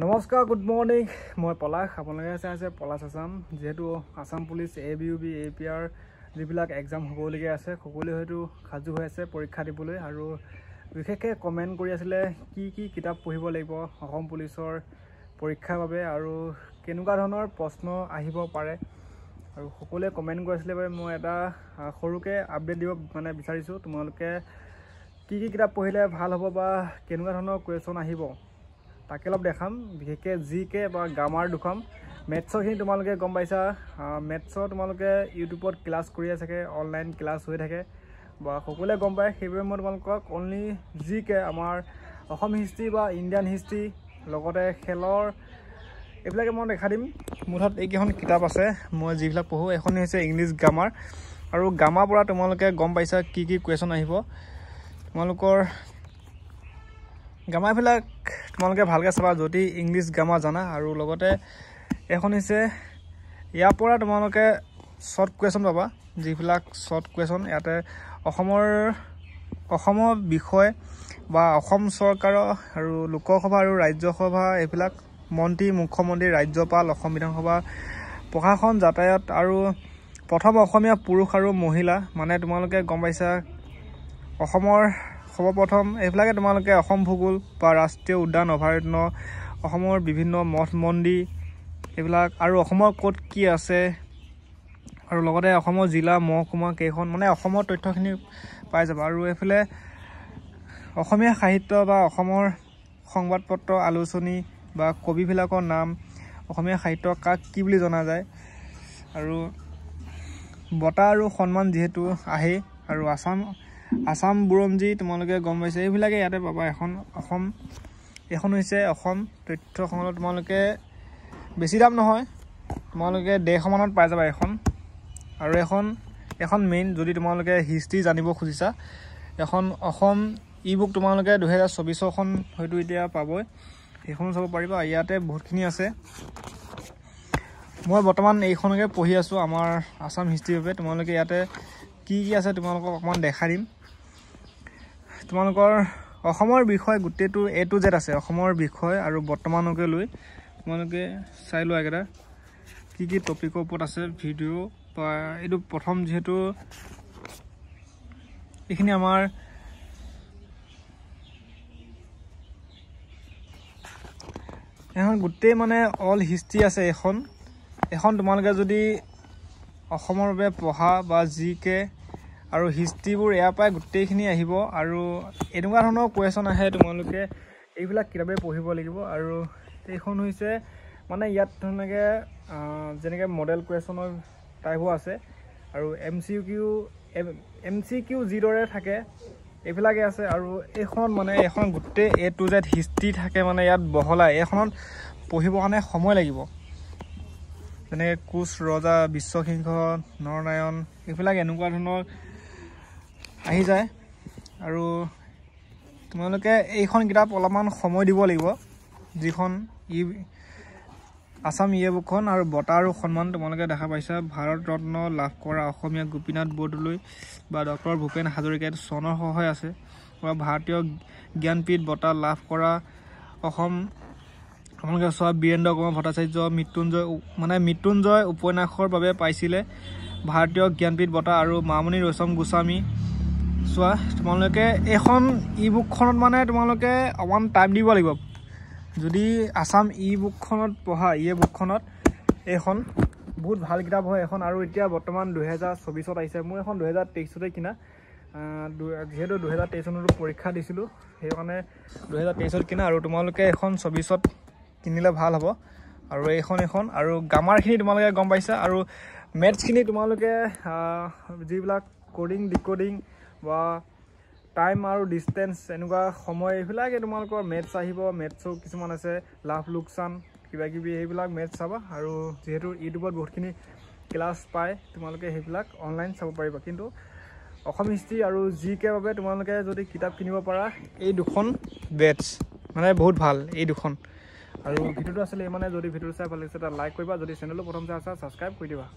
নমস্কাৰ, good morning. মই পলাশ, আপোনালোকে চাই আছে পলাশ আছাম। যিহেতু আছাম পুলিচ ABUB APR যিবিলাক এক্সাম হ'বলগীয়া আছে, সকলোৱে হয়তো সাজু হৈ আছে পৰীক্ষা দিবলৈ। আৰু বিশেষকৈ কমেণ্ট কৰি আছিলে কি কিতাপ পঢ়িব লাগিব অসম পুলিচৰ পৰীক্ষাৰ বাবে আৰু কেনেকুৱা ধৰণৰ প্ৰশ্ন আহিব পাৰে। আৰু সকলোৱে কমেণ্ট কৰিছিলে বাবে মই এটা সৰুকৈ আপডেট দিব বিচাৰিছোঁ। তোমালোকে কি কিতাপ পঢ়িলে ভাল হ'ব বা কেনেকুৱা ধৰণৰ কুৱেশ্যন আহিব তাকে অলপ দেখাম। বিশেষকৈ GK বা গ্ৰামাৰ দুখন। মেথছৰখিনি তোমালোকে গম পাইছা, মেথছৰ তোমালোকে ইউটিউবত ক্লাছ কৰিয়ে থাকে, অনলাইন ক্লাছ হৈ থাকে বা সকলোৱে গম পায়। সেইবাবে মই তোমালোকক অনলি GK আমাৰ অসম হিষ্ট্ৰী বা ইণ্ডিয়ান হিষ্ট্ৰী লগতে খেলৰ এইবিলাকে মই দেখা দিম। মুঠত এইকেইখন কিতাপ আছে মই যিবিলাক পঢ়োঁ। এখনেই হৈছে ইংলিছ গ্ৰামাৰ, আৰু গ্ৰামাৰ পৰা তোমালোকে গম পাইছা কি কুৱেশ্যন আহিব। তোমালোকৰ গ্ৰামাৰবিলাক তোমালোকে ভালকৈ চাবা যদি ইংলিছ গ্ৰামাৰ জানা। আৰু লগতে এখন হৈছে ইয়াৰ পৰা তোমালোকে শ্বৰ্ট কুৱেশ্যন পাবা, যিবিলাক শ্বৰ্ট কুৱেশ্যন ইয়াতে অসমৰ বিষয় বা অসম চৰকাৰৰ আৰু লোকসভা আৰু ৰাজ্যসভা এইবিলাক মন্ত্ৰী, মুখ্যমন্ত্ৰী, ৰাজ্যপাল, অসম বিধানসভা, প্ৰশাসন, যাতায়াত আৰু প্ৰথম অসমীয়া পুৰুষ আৰু মহিলা তোমালোকে গম পাইছা অসমৰ সৰ্বপ্ৰথম। এইবিলাকে তোমালোকে অসম ভূগোল বা ৰাষ্ট্ৰীয় উদ্যান, অভয়াৰণ্য, অসমৰ বিভিন্ন মঠ মন্দিৰ এইবিলাক, আৰু অসমৰ ক'ত কি আছে, আৰু লগতে অসমৰ জিলা মহকুমা কেইখন অসমৰ তথ্যখিনি পাই যাবা। আৰু এইফালে অসমীয়া সাহিত্য বা অসমৰ সংবাদপত্ৰ, আলোচনী বা কবিবিলাকৰ নাম, অসমীয়া সাহিত্য কাক কি বুলি জনা যায়, আৰু বঁটা আৰু সন্মান যিহেতু আহেই, আৰু আছাম বুৰঞ্জী তোমালোকে গম পাইছে। এইবিলাকে ইয়াতে পাবা। এখন হৈছে অসম তথ্য সংগ্ৰহ। তোমালোকে বেছি দাম নহয়, তোমালোকে 150 মানত পাই যাবা এখন। আৰু এখন মেইন যদি তোমালোকে হিষ্ট্ৰী জানিব খুজিছা, এখন অসম ই-বুক তোমালোকে 2024খন হয়তো এতিয়া পাবই, সেইখনো চাব পাৰিবা। ইয়াতে বহুতখিনি আছে। মই বৰ্তমান এইখনকে পঢ়ি আছোঁ আমাৰ আছাম হিষ্ট্ৰীৰ বাবে। তোমালোকে ইয়াতে কি আছে তোমালোকক অকণমান দেখাই দিম। তোমালোকৰ অসমৰ বিষয় গোটেইটো A to Z আছে, অসমৰ বিষয় আৰু বৰ্তমানকে লৈ তোমালোকে চাই লোৱা একেটা কি টপিকৰ ওপৰত আছে ভিডিঅ' বা এইটো প্ৰথম। যিহেতু এইখিনি আমাৰ এখন গোটেই অল হিষ্ট্ৰী আছে। এখন তোমালোকে যদি অসমৰ বাবে পঢ়া বা GK আৰু হিষ্ট্ৰীবোৰ ইয়াৰ পৰাই গোটেইখিনি আহিব। আৰু এনেকুৱা ধৰণৰ কুৱেশ্যন আহে, তোমালোকে এইবিলাক কিতাপেই পঢ়িব লাগিব। আৰু এইখন হৈছে ইয়াত যেনেকৈ মডেল কুৱেশ্যনৰ টাইপো আছে, আৰু MCQ যিদৰে থাকে এইবিলাকে আছে। আৰু এইখন গোটেই A to Z হিষ্ট্ৰী থাকে ইয়াত বহলাই। এইখনত পঢ়িবৰ কাৰণে সময় লাগিব, যেনেকৈ কোচ ৰজা, বিশ্বসিংহ, নৰনাৰায়ণ এইবিলাক এনেকুৱা ধৰণৰ আহি যায়। আৰু তোমালোকে এইখন কিতাপ অলপমান সময় দিব লাগিব, যিখন আছাম ই-বুকখন। আৰু বঁটা আৰু সন্মান তোমালোকে দেখা পাইছা, ভাৰত ৰত্ন লাভ কৰা অসমীয়া গোপীনাথ বৰদলৈ বা ডক্টৰ ভূপেন হাজৰিকাই চনৰ সহায় আছে, বা ভাৰতীয় জ্ঞানপীঠ বঁটা লাভ কৰা অসম আপোনালোকে চোৱা বীৰেন্দ্ৰ কুমাৰ ভট্টাচাৰ্য মৃত্যুঞ্জয় উপন্যাসৰ বাবে পাইছিলে ভাৰতীয় জ্ঞানপীঠ বঁটা, আৰু মামণি ৰয়ছম গোস্বামী। চোৱা তোমালোকে এইখন ই-বুকখনত তোমালোকে অকণমান টাইম দিব লাগিব। যদি আছাম ই-বুকখনত পঢ়া, বুকখনত এইখন বহুত ভাল কিতাপ হয় এখন। আৰু এতিয়া বৰ্তমান 2024ত আহিছে। মোৰ এখন 2023তে কিনা, যিহেতু 2023 চনতো পৰীক্ষা দিছিলোঁ, সেইকাৰণে 2023ত কিনা। আৰু তোমালোকে এখন 24ত কিনিলে ভাল হ'ব। আৰু এইখন আৰু গ্ৰামাৰখিনি তোমালোকে গম পাইছা। আৰু মেথছখিনি তোমালোকে যিবিলাক কোডিং, ডিকোডিং বা টাইম আৰু ডিষ্টেঞ্চ এনেকুৱা সময়, এইবিলাকে তোমালোকৰ মেথছ আহিব। মেথছো কিছুমান আছে, লাভ লোকচান কিবাকিবি, সেইবিলাক মেথছ চাবা। আৰু যিহেতু ইউটিউবত বহুতখিনি ক্লাছ পায়, তোমালোকে সেইবিলাক অনলাইন চাব পাৰিবা। কিন্তু অসম হিষ্ট্ৰী আৰু GK বাবে তোমালোকে যদি কিতাপ কিনিব পাৰা, এই দুখন বেটছ বহুত ভাল এই দুখন। আৰু ভিডিঅ'টো আছিলে যদি ভিডিঅ'টো চাই ভাল লাগিছে এটা লাইক কৰিবা, যদি চেনেলটো প্ৰথম চাই আছা ছাবস্ক্ৰাইব কৰি দিবা।